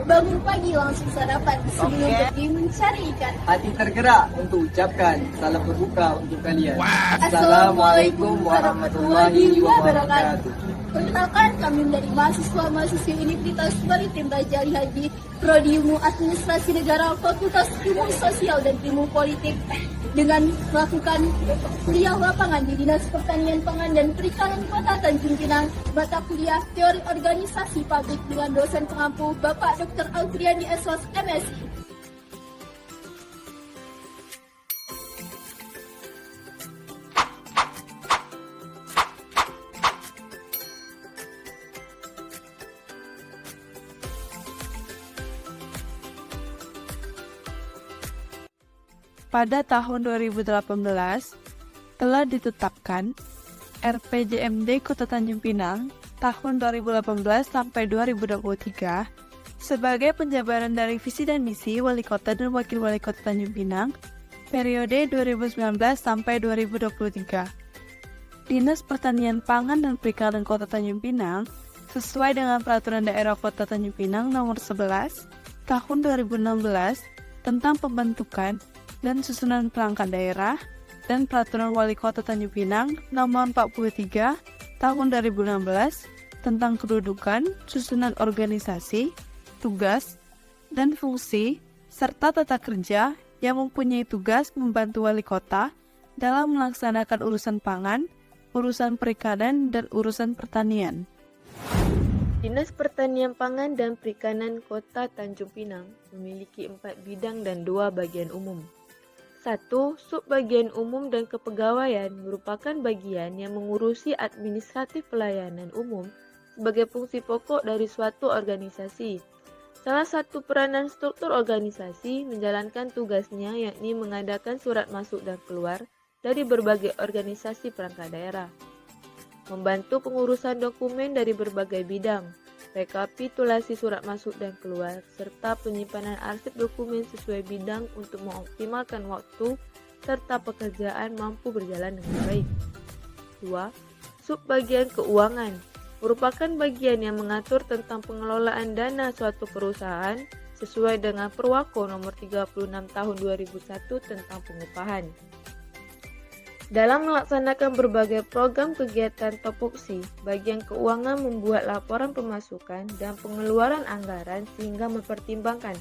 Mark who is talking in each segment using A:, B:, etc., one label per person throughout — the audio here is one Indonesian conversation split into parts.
A: Bangun pagi langsung sarapan sebelum pergi mencari ikan.
B: Hati tergerak untuk ucapkan salam berbuka untuk kalian.
A: Assalamualaikum warahmatullahi wabarakatuh. Perkenalkan, kami dari mahasiswa-mahasiswi Universitas Maritim Raja Ali Haji, Prodi Ilmu Administrasi Negara, Fakultas Ilmu Sosial dan Ilmu Politik, dengan melakukan kuliah lapangan di Dinas Pertanian Pangan dan Perikanan Kota Tanjung Pinang, mata kuliah Teori Organisasi Pabrik dengan dosen pengampu Bapak Dr. Alfriandi SOS MSI.
C: Pada tahun 2018, telah ditetapkan RPJMD Kota Tanjung Pinang tahun 2018 sampai 2023 sebagai penjabaran dari visi dan misi Wali Kota dan Wakil Wali Kota Tanjung Pinang periode 2019 sampai 2023. Dinas Pertanian Pangan dan Perikanan Kota Tanjung Pinang sesuai dengan Peraturan Daerah Kota Tanjung Pinang Nomor 11 Tahun 2016 tentang pembentukan dan susunan perangkat daerah dan Peraturan Wali Kota Tanjung Pinang Nomor 43 Tahun 2016 tentang kedudukan, susunan organisasi, tugas, dan fungsi, serta tata kerja yang mempunyai tugas membantu Wali Kota dalam melaksanakan urusan pangan, urusan perikanan, dan urusan pertanian.
D: Dinas Pertanian Pangan dan Perikanan Kota Tanjung Pinang memiliki 4 bidang dan 2 bagian umum. 1. Subbagian umum dan kepegawaian merupakan bagian yang mengurusi administratif pelayanan umum sebagai fungsi pokok dari suatu organisasi. Salah satu peranan struktur organisasi menjalankan tugasnya yakni mengadakan surat masuk dan keluar dari berbagai organisasi perangkat daerah, membantu pengurusan dokumen dari berbagai bidang, rekapitulasi surat masuk dan keluar, serta penyimpanan arsip dokumen sesuai bidang untuk mengoptimalkan waktu serta pekerjaan mampu berjalan dengan baik. 2. Subbagian keuangan merupakan bagian yang mengatur tentang pengelolaan dana suatu perusahaan sesuai dengan Perwako Nomor 36 Tahun 2001 tentang pengupahan. Dalam melaksanakan berbagai program kegiatan topoksi, bagian keuangan membuat laporan pemasukan dan pengeluaran anggaran sehingga mempertimbangkan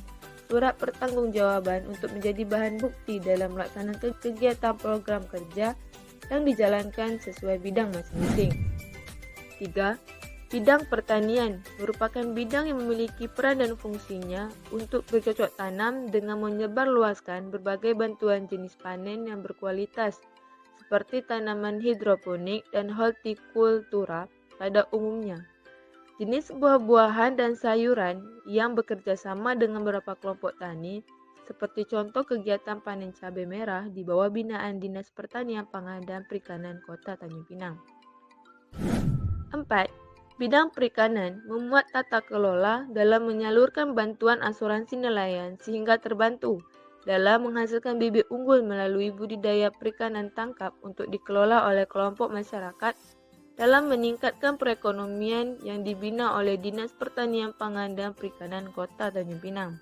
D: surat pertanggungjawaban untuk menjadi bahan bukti dalam melaksanakan kegiatan program kerja yang dijalankan sesuai bidang masing-masing. 3. Bidang pertanian merupakan bidang yang memiliki peran dan fungsinya untuk bercocok tanam dengan menyebarluaskan berbagai bantuan jenis panen yang berkualitas seperti tanaman hidroponik dan hortikultura pada umumnya. Jenis buah-buahan dan sayuran yang bekerja sama dengan beberapa kelompok tani, seperti contoh kegiatan panen cabai merah di bawah binaan Dinas Pertanian Pangan dan Perikanan Kota Tanjung Pinang. 4. Bidang perikanan memuat tata kelola dalam menyalurkan bantuan asuransi nelayan sehingga terbantu dalam menghasilkan bibit unggul melalui budidaya perikanan tangkap untuk dikelola oleh kelompok masyarakat dalam meningkatkan perekonomian yang dibina oleh Dinas Pertanian Pangan dan Perikanan Kota Tanjung Pinang.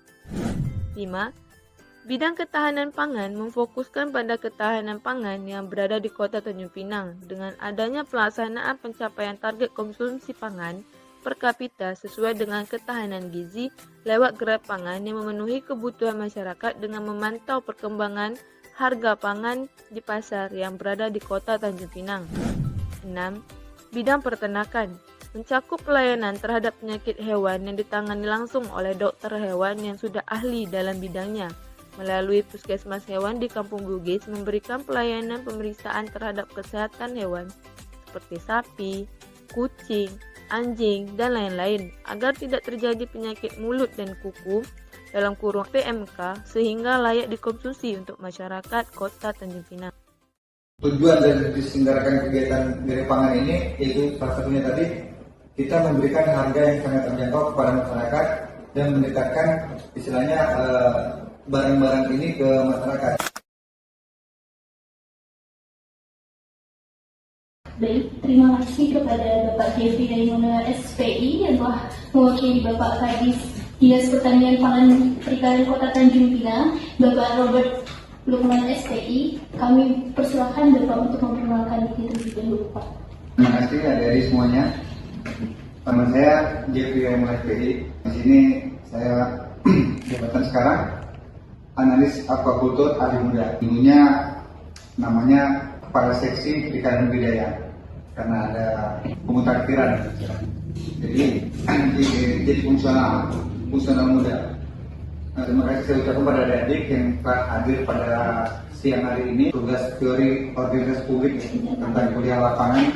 D: 5. Bidang ketahanan pangan memfokuskan pada ketahanan pangan yang berada di Kota Tanjung Pinang dengan adanya pelaksanaan pencapaian target konsumsi pangan per kapita sesuai dengan ketahanan gizi lewat gerai pangan yang memenuhi kebutuhan masyarakat dengan memantau perkembangan harga pangan di pasar yang berada di Kota Tanjung Pinang. 6. Bidang peternakan mencakup pelayanan terhadap penyakit hewan yang ditangani langsung oleh dokter hewan yang sudah ahli dalam bidangnya. Melalui puskesmas hewan di Kampung Bugis memberikan pelayanan pemeriksaan terhadap kesehatan hewan seperti sapi, kucing, anjing, dan lain-lain agar tidak terjadi penyakit mulut dan kuku dalam kurung PMK sehingga layak dikonsumsi untuk masyarakat Kota Tanjung Pinang.
E: Tujuan dari diselenggarakan kegiatan Gerai Pangan ini yaitu salah satunya tadi kita memberikan harga yang sangat terjangkau kepada masyarakat dan mendekatkan istilahnya barang-barang ini ke masyarakat.
A: Baik, terima kasih kepada Bapak Jeffrey dari SPI yang telah mewakili Bapak Kadis Dinas Pertanian Pangan Perikanan Kota Tanjung Pinang, Bapak Robert Lukman SPI. Kami persilahkan Bapak untuk memperkenalkan diri terlebih dahulu, Pak.
E: Terima kasih adik-adik semuanya. Nama saya Jeffrey SPI. Di sini saya jabatan sekarang analis aquakultur ahli muda. Dulunya namanya Kepala Seksi Perikanan Budidaya karena ada pemutakhiran. Jadi fungsional muda. Nah, terima kasih saya ucapkan pada adik-adik yang telah hadir pada siang hari ini. Tugas teori organisasi publik tentang kuliah lapangan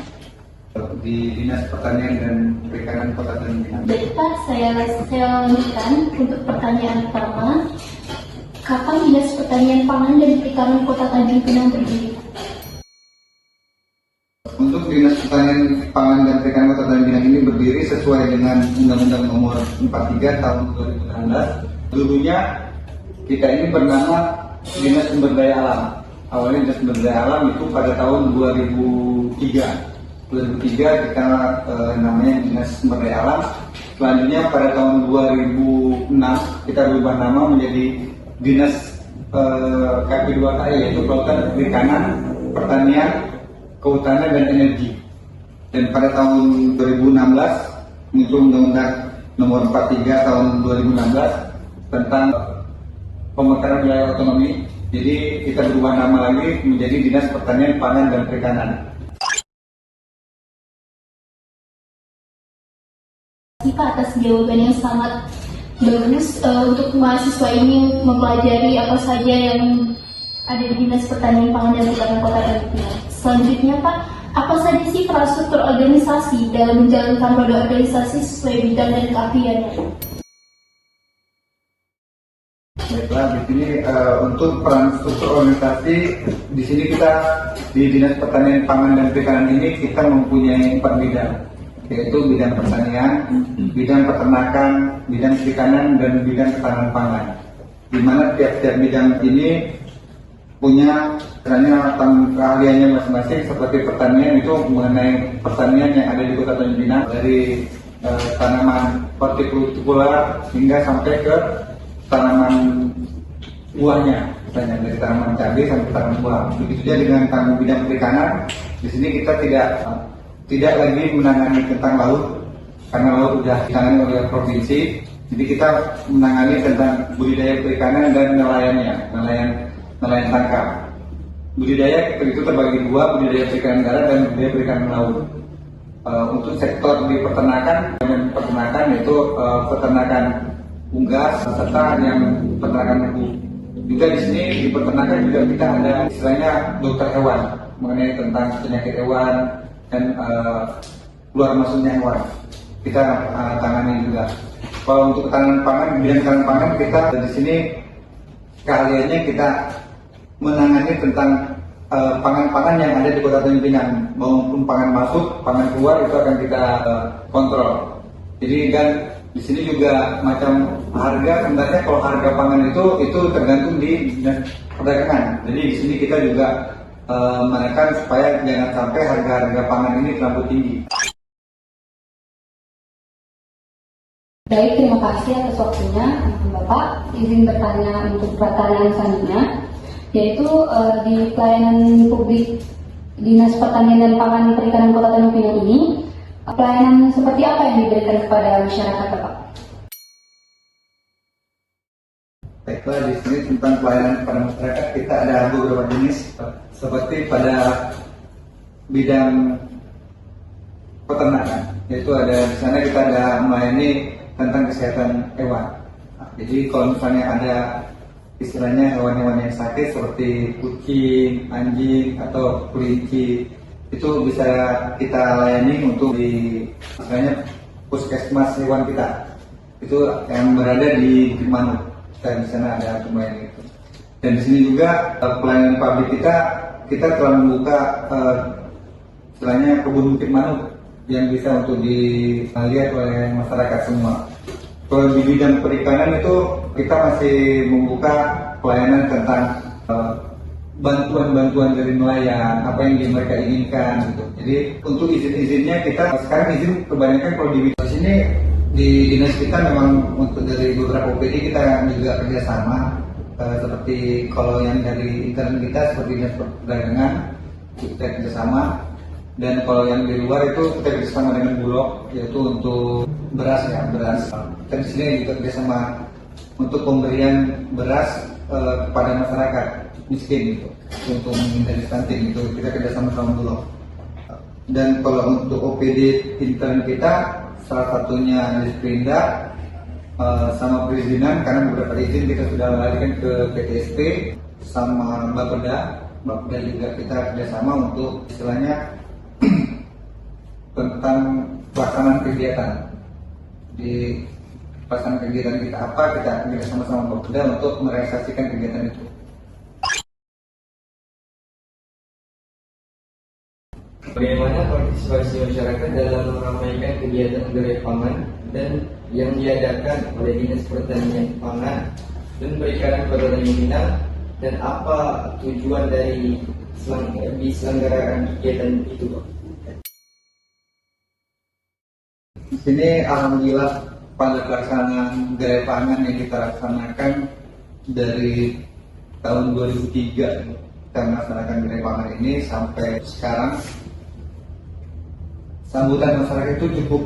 E: di Dinas Pertanian dan Perikanan Kota Tanjung Pinang.
A: Baik Pak, saya lanjutkan untuk pertanyaan pertama. Kapan Dinas Pertanian Pangan dan Perikanan Kota Tanjung Pinang berdiri?
E: Untuk Dinas Pertanian Pangan dan Perikanan Kota Tanjung Pinang ini berdiri sesuai dengan Undang-Undang Nomor 43 Tahun 2016. Dulunya kita ini bernama Dinas Sumber Daya Alam. Awalnya Dinas Sumber Daya Alam itu pada tahun 2003 kita namanya Dinas Sumber Daya Alam. Selanjutnya pada tahun 2006 kita berubah nama menjadi Dinas KP2KI, yaitu Kelautan, Perikanan, Pertanian, Kehutanan dan Energi. Dan pada tahun 2016 muncul Undang-Undang Nomor 43 Tahun 2016 tentang pemekaran wilayah otonomi. Jadi kita berubah nama lagi menjadi Dinas Pertanian, Pangan dan Perikanan.
A: Pak, atas jawaban yang sangat bagus untuk mahasiswa ini mempelajari apa saja yang ada di Dinas Pertanian Pangan dan Perikanan Kota Tanjung Pinang. Selanjutnya Pak, apa saja sih infrastruktur organisasi dalam menjalankan roda organisasi sesuai bidang dan keahliannya?
E: Baiklah, di sini untuk peran struktur organisasi di sini kita di Dinas Pertanian Pangan dan Perikanan ini kita mempunyai 4 bidang, yaitu bidang pertanian, bidang peternakan, bidang perikanan, dan bidang ketahanan pangan. Di mana tiap-tiap bidang ini punya keahliannya masing-masing. Seperti pertanian itu mengenai pertanian yang ada di Kota Tanjung Pinang, dari tanaman hortikultura hingga sampai ke tanaman buahnya, misalnya dari tanaman cabai sampai tanaman buah. Begitu juga dengan tanaman bidang perikanan. Di sini kita tidak lagi menangani tentang laut, karena laut sudah ditangani oleh provinsi. Jadi kita menangani tentang budidaya perikanan dan nelayan tangkap. Budidaya itu terbagi dua, budidaya perikanan darat dan budidaya perikanan laut. Untuk sektor di peternakan yaitu peternakan unggas serta yang peternakan beku. Juga di sini di peternakan juga kita ada istilahnya dokter hewan mengenai tentang penyakit hewan dan keluar masuknya hewan. Kita tangani juga. Kalau untuk ketahanan pangan, bidang ketahanan pangan kita di sini keahliannya kita menangani tentang pangan-pangan yang ada di Kota Tanjung Pinang, maupun pangan masuk, pangan keluar itu akan kita kontrol. Jadi dan di sini juga macam harga, sebenarnya kalau harga pangan itu tergantung di Dinas Perdagangan. Jadi di sini kita juga menekan supaya jangan sampai harga-harga pangan ini terlalu tinggi.
F: Baik, terima kasih atas waktunya, Bapak. Izin bertanya untuk pertanyaan selanjutnya, yaitu di pelayanan publik Dinas Pertanian dan Pangan Perikanan Kota Tanjung Pinang ini, pelayanan seperti apa yang diberikan kepada masyarakat, Bapak?
E: Baiklah, di sini tentang pelayanan kepada masyarakat kita ada beberapa jenis, seperti pada bidang peternakan, yaitu ada di sana kita ada melayani tentang kesehatan hewan. Nah, jadi kalau misalnya ada istilahnya hewan-hewan yang sakit seperti kucing, anjing atau kelinci, itu bisa kita layani untuk di istilahnya puskesmas hewan kita. Itu yang berada di Bukit Manuk. Dan di sana ada pemain itu. Dan di sini juga pelayanan publik kita telah membuka istilahnya kebun Bukit Manuk yang bisa untuk dilihat oleh masyarakat semua. Kalau di bidang perikanan itu kita masih membuka pelayanan tentang bantuan-bantuan dari nelayan, apa yang mereka inginkan gitu. Jadi untuk izin-izinnya kita sekarang izin kebanyakan kalau di sini di dinas kita memang untuk dari beberapa OPD kita juga kerjasama, seperti kalau yang dari intern kita seperti dinas perdagangan kita kerjasama, dan kalau yang di luar itu kita kerjasama dengan Bulog, yaitu untuk beras ya, beras. Kita di sini juga kerjasama untuk pemberian beras kepada masyarakat miskin gitu, untuk menghindari stunting itu kita kerjasama sama Bulog. Dan kalau untuk OPD intern kita salah satunya Disperindak sama perizinan, karena beberapa izin kita sudah larikan ke PTSP sama Bapeda juga kita kerjasama untuk istilahnya tentang pelaksanaan kegiatan. Di pelaksanaan kegiatan kita apa, kita kerjasama sama Bapeda untuk merealisasikan kegiatan itu.
B: Bagaimana partisipasi masyarakat dalam meramaikan kegiatan gerai pangan dan yang diadakan oleh Dinas Pertanian Pangan dan Perikanan Kota Tanjung Pinang, dan apa tujuan dari diselenggarakan kegiatan itu, Pak?
E: Di sini alhamdulillah pada pelaksanaan gerai pangan yang kita laksanakan dari tahun 2003 kita melaksanakan gerai pangan ini sampai sekarang, sambutan masyarakat itu cukup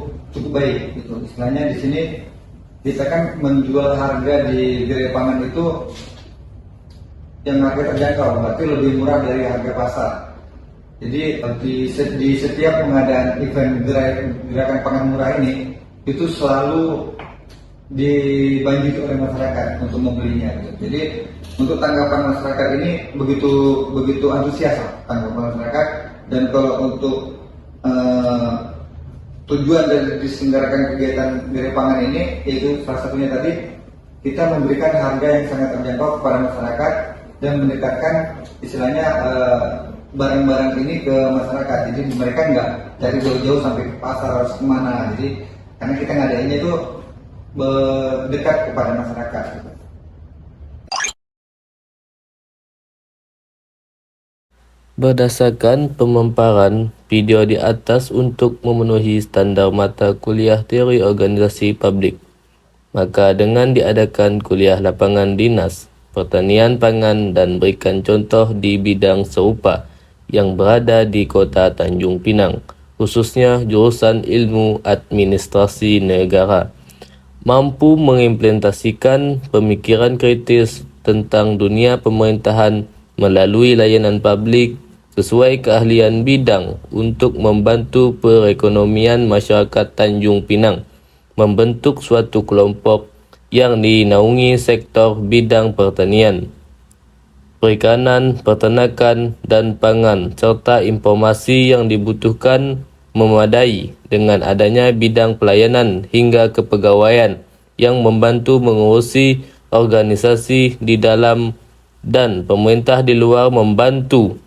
E: baik gitu. Istilahnya di sini kita kan menjual harga di gerai pangan itu yang harga terjangkau, berarti lebih murah dari harga pasar. Jadi di setiap pengadaan event gerakan pangan murah ini itu selalu dibanjiri oleh masyarakat untuk membelinya gitu. Jadi untuk tanggapan masyarakat ini begitu antusias tanggapan masyarakat. Dan kalau untuk tujuan dari diselenggarakan kegiatan gerai pangan ini, yaitu salah satunya tadi kita memberikan harga yang sangat terjangkau kepada masyarakat dan mendekatkan istilahnya barang-barang ini ke masyarakat. Jadi mereka nggak cari jauh-jauh sampai ke pasar harus kemana. Jadi karena kita ngadainnya itu dekat kepada masyarakat.
G: Berdasarkan pemaparan video di atas, untuk memenuhi standar mata kuliah teori organisasi publik, maka dengan diadakan kuliah lapangan Dinas Pertanian Pangan dan berikan contoh di bidang serupa yang berada di Kota Tanjung Pinang, khususnya jurusan Ilmu Administrasi Negara, mampu mengimplementasikan pemikiran kritis tentang dunia pemerintahan melalui layanan publik sesuai keahlian bidang untuk membantu perekonomian masyarakat Tanjung Pinang, membentuk suatu kelompok yang dinaungi sektor bidang pertanian, perikanan, peternakan, dan pangan, serta informasi yang dibutuhkan memadai dengan adanya bidang pelayanan hingga kepegawaian yang membantu mengurusi organisasi di dalam dan pemerintah di luar, membantu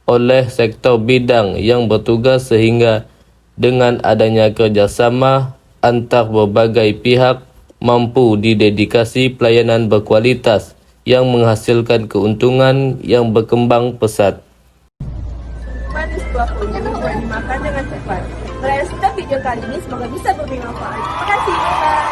G: oleh sektor bidang yang bertugas, sehingga dengan adanya kerjasama antar berbagai pihak mampu didedikasi pelayanan berkualitas yang menghasilkan keuntungan yang berkembang pesat.
H: Pada sebuah kunjung dan dimakan dengan cepat. Realisasi video kali ini semoga bisa bermanfaat. Terima kasih.